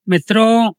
मित्रों,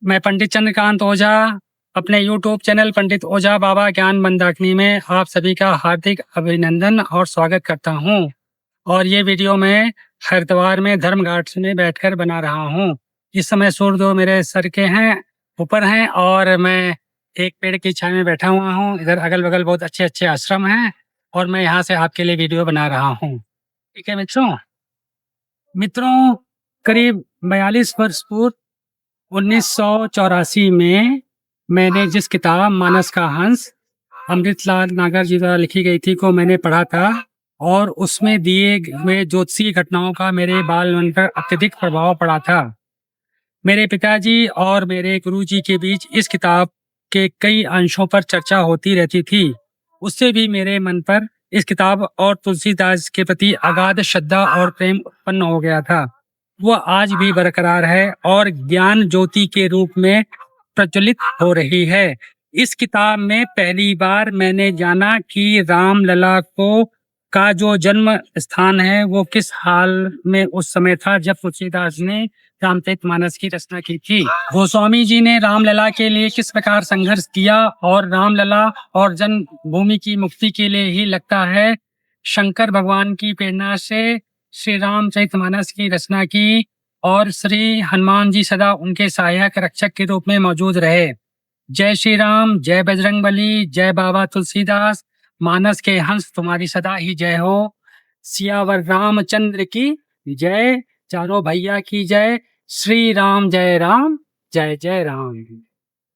मैं पंडित चंद्रकांत ओझा अपने यूट्यूब चैनल पंडित ओझा बाबा ज्ञान मंदाकिनी में आप सभी का हार्दिक अभिनंदन और स्वागत करता हूं। और ये वीडियो मैं हरिद्वार में धर्म घाट में बैठकर बना रहा हूं। इस समय सूर्य मेरे सर के ऊपर हैं और मैं एक पेड़ की छाया में बैठा हुआ हूं। इधर अगल बगल बहुत अच्छे अच्छे आश्रम हैं और मैं यहाँ से आपके लिए वीडियो बना रहा हूँ। ठीक है मित्रों, करीब 42 वर्ष पूर्व 1984 में मैंने जिस किताब मानस का हंस अमृतलाल नागर जी द्वारा लिखी गई थी को मैंने पढ़ा था और उसमें दिए हुए ज्योतिषीय घटनाओं का मेरे बाल मन पर अत्यधिक प्रभाव पड़ा था। मेरे पिताजी और मेरे गुरुजी के बीच इस किताब के कई अंशों पर चर्चा होती रहती थी। उससे भी मेरे मन पर इस किताब और तुलसीदास के प्रति अगाध श्रद्धा और प्रेम उत्पन्न हो गया था। वह आज भी बरकरार है और ज्ञान ज्योति के रूप में प्रज्वलित हो रही है। इस किताब में पहली बार मैंने जाना कि रामलला का जो जन्म स्थान है वो किस हाल में उस समय था जब तुलसीदास ने रामचरितमानस की रचना की थी। गोस्वामी जी ने रामलला के लिए किस प्रकार संघर्ष किया और रामलला और जन्मभूमि की मुक्ति के लिए ही लगता है शंकर भगवान की प्रेरणा से श्री रामचरितमानस की रचना की और श्री हनुमान जी सदा उनके सहायक रक्षक के रूप में मौजूद रहे। जय श्री राम, जय बजरंगबली, जय बाबा तुलसीदास, मानस के हंस तुम्हारी सदा ही जय हो। सियावर रामचंद्र की जय, चारों भैया की जय। श्री राम जय राम, जय जय राम।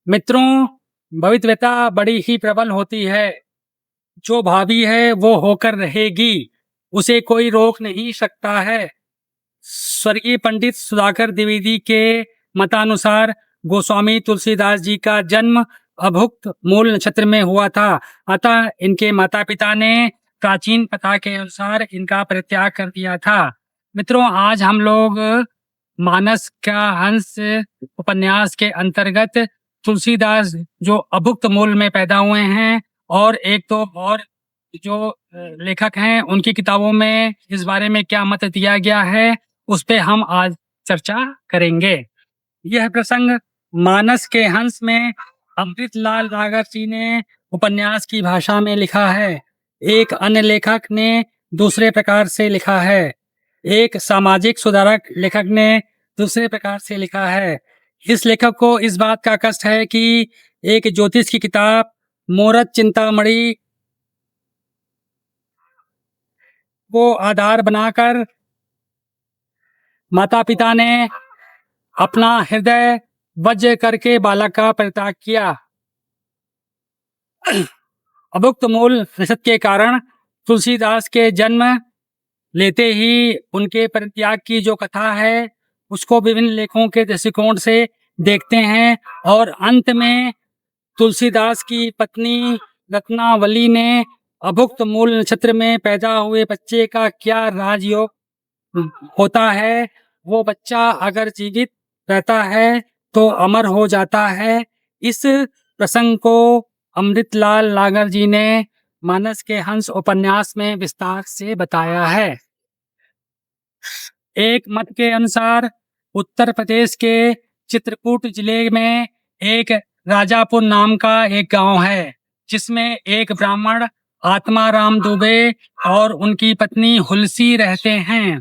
मित्रों, भविष्यता बड़ी ही प्रबल होती है। जो भावी है वो होकर रहेगी, उसे कोई रोक नहीं सकता है। स्वर्गीय पंडित सुधाकर द्विवेदी के मतानुसार गोस्वामी तुलसीदास जी का जन्म अभुक्त मूल नक्षत्र में हुआ था। अतः इनके माता पिता ने प्राचीन प्रथा के अनुसार इनका परित्याग कर दिया था। मित्रों, आज हम लोग मानस का हंस उपन्यास के अंतर्गत तुलसीदास जो अभुक्त मूल में पैदा हुए हैं और एक तो और जो लेखक हैं उनकी किताबों में इस बारे में क्या मत दिया गया है उस पे हम आज चर्चा करेंगे। यह प्रसंग मानस के हंस में अमृतलाल नागर जी ने उपन्यास की भाषा में लिखा है। एक अन्य लेखक ने दूसरे प्रकार से लिखा है। एक सामाजिक सुधारक लेखक ने दूसरे प्रकार से लिखा है। इस लेखक को इस बात का कष्ट है कि एक ज्योतिष की किताब मोरत चिंतामणि को आधार बनाकर माता पिता ने अपना हृदय वज्र करके बालक का परित्याग किया। अभुक्त मूल नक्षत्र के कारण तुलसीदास के जन्म लेते ही उनके परित्याग की जो कथा है उसको विभिन्न लेखों के दृष्टिकोण से देखते हैं और अंत में तुलसीदास की पत्नी रत्नावली ने अभुक्त मूल नक्षत्र में पैदा हुए बच्चे का क्या राजयोग होता है। वो बच्चा अगर जीवित रहता है तो अमर हो जाता है। इस प्रसंग को अमृतलाल नागर जी ने मानस के हंस उपन्यास में विस्तार से बताया है। एक मत के अनुसार उत्तर प्रदेश के चित्रकूट जिले में एक राजापुर नाम का एक गांव है जिसमें एक ब्राह्मण आत्माराम दुबे और उनकी पत्नी हुलसी रहते हैं।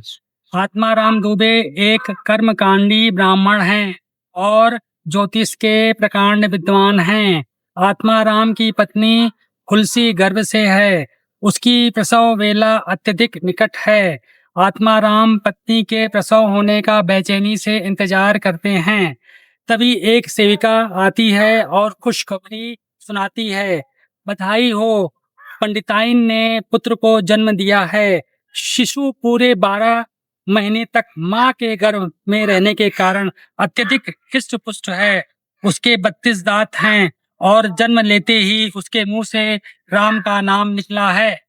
आत्माराम दुबे एक कर्मकांडी ब्राह्मण हैं और ज्योतिष के प्रकांड विद्वान हैं। आत्माराम की पत्नी हुलसी गर्भ से है। उसकी प्रसव वेला अत्यधिक निकट है। आत्माराम पत्नी के प्रसव होने का बेचैनी से इंतजार करते हैं। तभी एक सेविका आती है और खुशखबरी सुनाती है। बधाई हो, पंडिताइन ने पुत्र को जन्म दिया है। शिशु पूरे 12 महीने तक माँ के गर्भ में रहने के कारण अत्यधिक हृष्ट पुष्ट है। उसके 32 दांत हैं और जन्म लेते ही उसके मुंह से राम का नाम निकला है।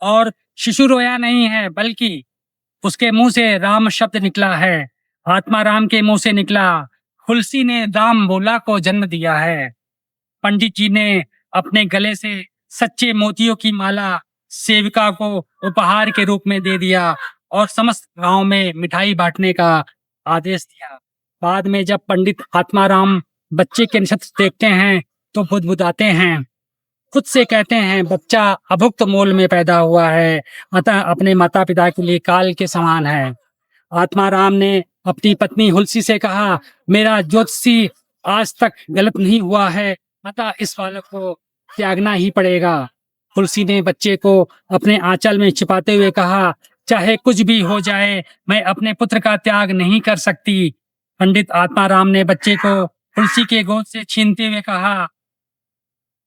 और शिशु रोया नहीं है बल्कि उसके मुंह से राम शब्द निकला है। आत्माराम के मुंह से निकला। हुलसी ने राम बोला को जन्म दिया है। पंडित जी ने अपने गले से सच्चे मोतियों की माला सेविका को उपहार के रूप में दे दिया और समस्त गांव में मिठाई बांटने का आदेश दिया। बाद में जब पंडित आत्माराम बच्चे के नक्षत्र देखते हैं तो बुदबुदाते हैं, खुद से कहते हैं बच्चा अभुक्त मोल में पैदा हुआ है, अतः अपने माता पिता के लिए काल के समान है। आत्माराम ने अपनी पत्नी हुलसी से कहा, मेरा ज्योतिषी आज तक गलत नहीं हुआ है, अतः इस बालक को त्यागना ही पड़ेगा। तुलसी ने बच्चे को अपने आंचल में छिपाते हुए कहा, चाहे कुछ भी हो जाए, मैं अपने पुत्र का त्याग नहीं कर सकती। पंडित आत्माराम ने बच्चे को तुलसी के गोद से छीनते हुए कहा,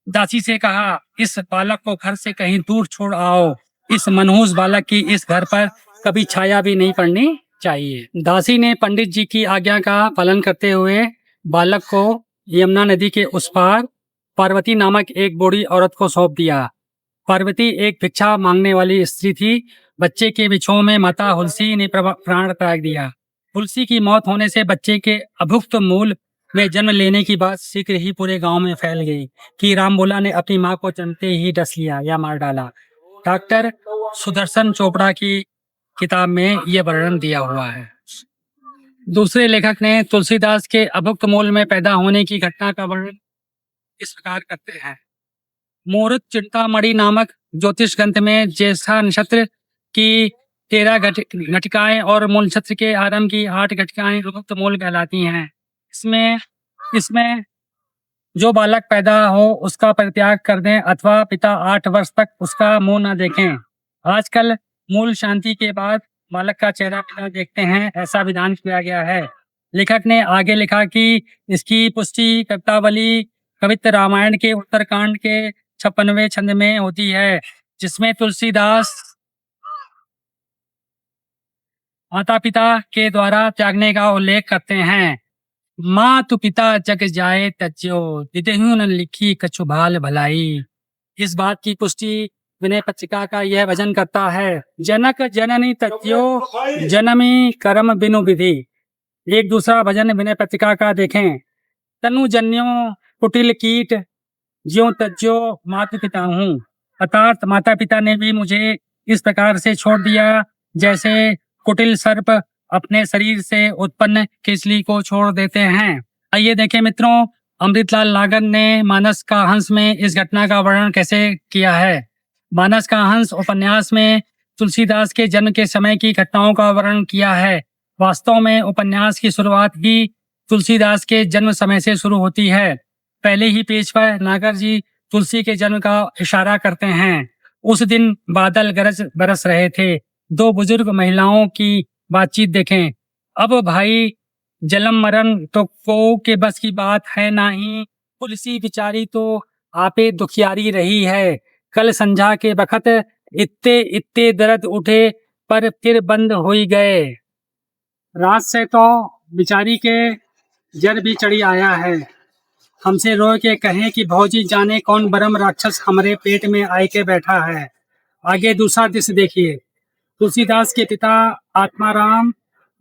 दासी से कहा, इस बालक को घर से कहीं दूर छोड़ आओ। इस मनहूस बालक की इस घर पर कभी छाया भी नहीं पड़नी चाहिए। दासी ने पंडित जी की आज्ञा का पालन करते हुए बालक को यमुना नदी के उस पार पार्वती नामक एक बूढ़ी औरत को सौंप दिया। पार्वती एक भिक्षा मांगने वाली स्त्री थी। बच्चे के बिछोह में माता हुलसी ने प्राण त्याग दिया। हुलसी की मौत होने से बच्चे के अभुक्त मूल में जन्म लेने की बात शीघ्र ही पूरे गांव में फैल गई कि रामबोला ने अपनी मां को जन्मते ही डस लिया या मार डाला। डॉक्टर सुदर्शन चोपड़ा की किताब में यह वर्णन दिया हुआ है। दूसरे लेखक ने तुलसीदास के अभुक्त मूल में पैदा होने की घटना का वर्णन इस प्रकार करते हैं। मुहूर्त चिंतामणि नामक ज्योतिष ग्रंथ में ज्येष्ठा नक्षत्र की 13 घटिकाएं और मूल नक्षत्र के आरंभ की 8 घटिकाएं अभुक्त मूल कहलाती हैं। इसमें जो बालक पैदा हो उसका परित्याग कर दें अथवा पिता 8 वर्ष तक उसका मुंह न देखें। आजकल मूल शांति के बाद बालक का चेहरा पिता देखते हैं, ऐसा विधान किया गया है। लेखक ने आगे लिखा कि इसकी पुष्टि कवितावली कवित्त रामायण के उत्तरकांड के 56वें छंद में होती है, जिसमें तुलसीदास माता पिता के द्वारा त्यागने का उल्लेख करते हैं। मातु पिता जग जाए तज्यो, दिदेहु न लिखी कछु भाल भलाई। इस बात की पुष्टि विनय पत्रिका का यह भजन करता है। जनक जननी तज्यो, जनमी कर्म बिनु विधि। एक दूसरा भजन विनय पत्रिका का देखें। तनु जन्यो कुटिल कीट, ज्यों तज्यो मातु पिता हूँ। अर्थात माता पिता ने भी मुझे इस प्रकार से छोड़ दिया जैसे कुटिल सर्प अपने शरीर से उत्पन्न केसली को छोड़ देते हैं। आइए देखें मित्रों, अमृतलाल नागर ने मानस का हंस में इस घटना का वर्णन कैसे किया है। मानस का हंस उपन्यास में तुलसीदास के जन्म के समय की घटनाओं का वर्णन किया है। वास्तव में उपन्यास की शुरुआत ही तुलसीदास के जन्म समय से शुरू होती है। पहले ही पेज पर नागर जी तुलसी के जन्म का इशारा करते हैं। उस दिन बादल गरज बरस रहे थे। 2 बुजुर्ग महिलाओं की बातचीत देखें। अब भाई जन्म मरण तो को के बस की बात है नहीं, तुलसी बिचारी तो आपे दुखियारी रही है। कल संझा के बखत इत्ते इत्ते दर्द उठे पर फिर बंद हो ही गए। रात से तो बिचारी के जर भी चढ़ी आया है। हमसे रो के कहें कि भौजी जाने कौन बरम राक्षस हमारे पेट में आए के बैठा है। आगे दूसरा दृश्य देखिए। तुलसीदास के पिता आत्माराम,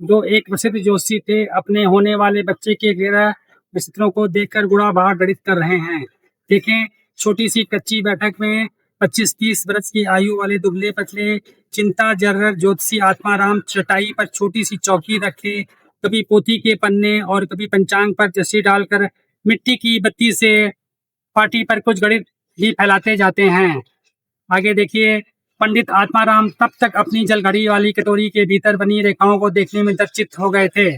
जो एक प्रसिद्ध ज्योतिषी थे, अपने होने वाले बच्चे के गृह विचित्रों को देखकर गुड़ा बाहर गणित कर रहे हैं। देखें, छोटी सी कच्ची बैठक में 25-30 वर्ष की आयु वाले दुबले पतले चिंता जर्र ज्योतिषी आत्माराम चटाई पर छोटी सी चौकी रखे कभी पोथी के पन्ने और कभी पंचांग पर जस्सी डालकर मिट्टी की बत्ती से पाटी पर कुछ गणित भी फैलाते जाते हैं। आगे देखिए, पंडित आत्माराम तब तक अपनी जलघड़ी वाली कटोरी के भीतर बनी रेखाओं को देखने में दर्चित हो गए थे।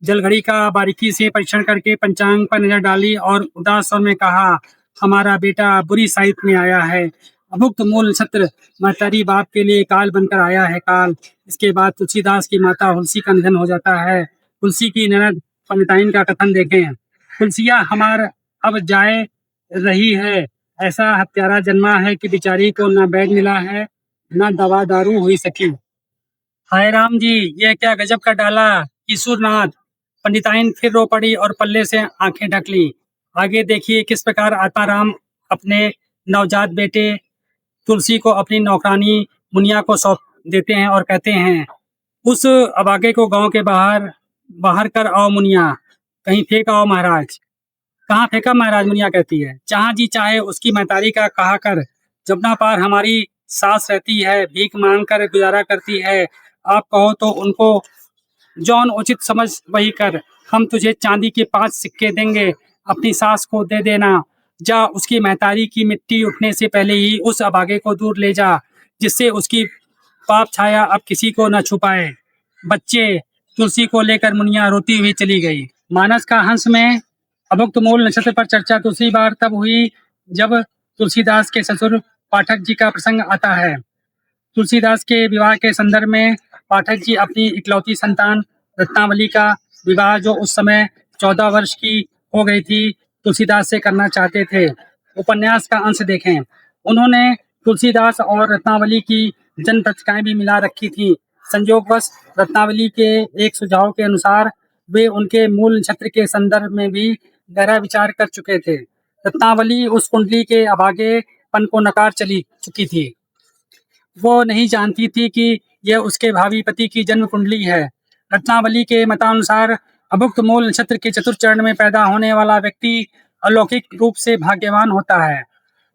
जलघड़ी का बारीकी से परीक्षण करके पंचांग पर नजर डाली और उदास स्वर में कहा, हमारा बेटा बुरी साहित्य में आया है। अभुक्त मूल नक्षत्र महतारी बाप के लिए काल बनकर आया है काल। इसके बाद तुलसीदास की माता हुलसी का निधन हो जाता है। तुलसी की ननद पंडिताइन का कथन देखें। तुलसिया हमार अब जाए रही है, ऐसा हत्यारा जन्मा है कि बिचारी को न बेड मिला है न दवा दारू हुई सकी। हाय राम जी, ये क्या गजब का डाला ईश्वरनाथ। पंडिताइन फिर रो पड़ी और पल्ले से आंखें ढक ली। आगे देखिए किस प्रकार आत्माराम अपने नवजात बेटे तुलसी को अपनी नौकरानी मुनिया को सौंप देते हैं और कहते हैं, उस अभागे को गांव के बाहर बाहर कर आओ मुनिया, कहीं फेंक आओ महाराज। कहाँ फेंका महाराज, मुनिया कहती है। जहाँ जी चाहे उसकी महतारी का कहा कर। जमुना पार हमारी सास रहती है, भीख मांग कर गुजारा करती है। आप कहो तो उनको जौन उचित समझ वही कर, हम तुझे चांदी के 5 सिक्के देंगे, अपनी सास को दे देना। जा उसकी महतारी की मिट्टी उठने से पहले ही उस अभागे को दूर ले जा, जिससे उसकी पाप छाया अब किसी को न छुपाए। बच्चे, तुलसी को लेकर मुनिया रोती हुई चली गई। मानस का हंस में अभुक्त मूल नक्षत्र पर चर्चा दूसरी बार तब हुई जब तुलसीदास के ससुर पाठक जी का प्रसंग आता है। तुलसीदास के विवाह के संदर्भ में पाठक जी अपनी इकलौती संतान रत्नावली का विवाह, जो उस समय 14 वर्ष की हो गई थी, तुलसीदास से करना चाहते थे। उपन्यास का अंश देखें। उन्होंने तुलसीदास और रत्नावली की जन्म पत्रिकाएं भी मिला रखी थी। संयोगवश रत्नावली के एक सुझाव के अनुसार वे उनके मूल नक्षत्र के संदर्भ में भी गहरा विचार कर चुके थे। रत्नावली उस कुंडली के अभागेपन को नकार चली चुकी थी। वो नहीं जानती थी कि यह उसके भावी पति की जन्म कुंडली है। रत्नावली के मतानुसार अभुक्त मूल नक्षत्र के चतुर्थ चरण में पैदा होने वाला व्यक्ति अलौकिक रूप से भाग्यवान होता है।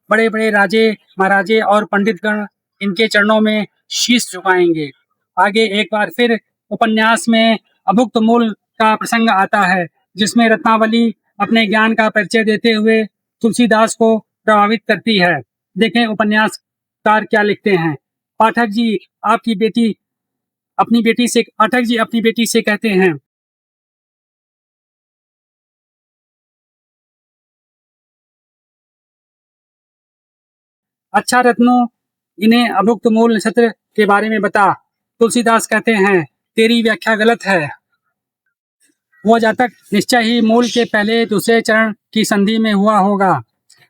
बड़े बड़े राजे, महाराजे और पंडितगण इनके चरणों में शीश झुकाएंगे। आगे एक बार फिर उपन्यास में अभुक्त मूल का प्रसंग आता है, जिसमें रत्नावली अपने ज्ञान का परिचय देते हुए तुलसीदास को प्रभावित करती है। देखें उपन्यासकार क्या लिखते हैं। पाठक जी अपनी बेटी से कहते हैं, अच्छा रत्नो, इन्हें अभुक्त मूल नक्षत्र के बारे में बता। तुलसीदास कहते हैं, तेरी व्याख्या गलत है। वह जातक निश्चय ही मूल के पहले दूसरे चरण की संधि में हुआ होगा।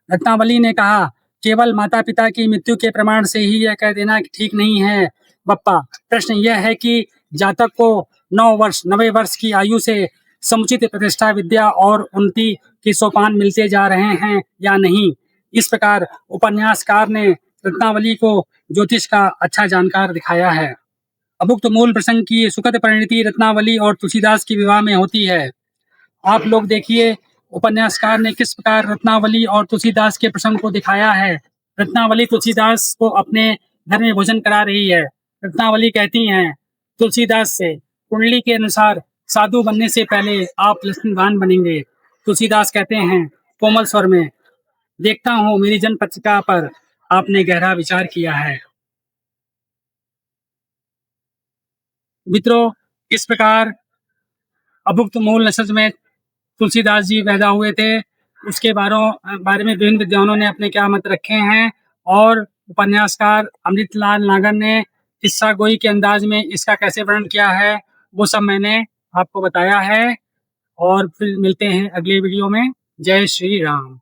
रत्नावली ने कहा, केवल माता पिता की मृत्यु के प्रमाण से ही यह कह देना ठीक नहीं है बप्पा। प्रश्न यह है कि जातक को 90 वर्ष की आयु से समुचित प्रतिष्ठा, विद्या और उन्नति के सोपान मिलते जा रहे हैं या नहीं। इस प्रकार उपन्यासकार ने रत्नावली को ज्योतिष का अच्छा जानकार दिखाया है। अभुक्त मूल प्रसंग की सुखद परिणति रत्नावली और तुलसीदास के विवाह में होती है। आप लोग देखिए उपन्यासकार ने किस प्रकार रत्नावली और तुलसीदास के प्रसंग को दिखाया है। रत्नावली तुलसीदास को अपने घर में भोजन करा रही है। रत्नावली कहती हैं तुलसीदास से, कुंडली के अनुसार साधु बनने से पहले आप लक्ष्मीवान बनेंगे। तुलसीदास कहते हैं कोमल स्वर में, देखता हूँ मेरी जन्म पत्रिका पर आपने गहरा विचार किया है। मित्रों, इस प्रकार अभुक्त मूल नक्षत्र में तुलसीदास जी पैदा हुए थे, उसके बारे में विभिन्न विद्वानों ने अपने क्या मत रखे हैं, और उपन्यासकार अमृतलाल नागर ने किस्सा गोई के अंदाज में इसका कैसे वर्णन किया है, वो सब मैंने आपको बताया है। और फिर मिलते हैं अगले वीडियो में। जय श्री राम।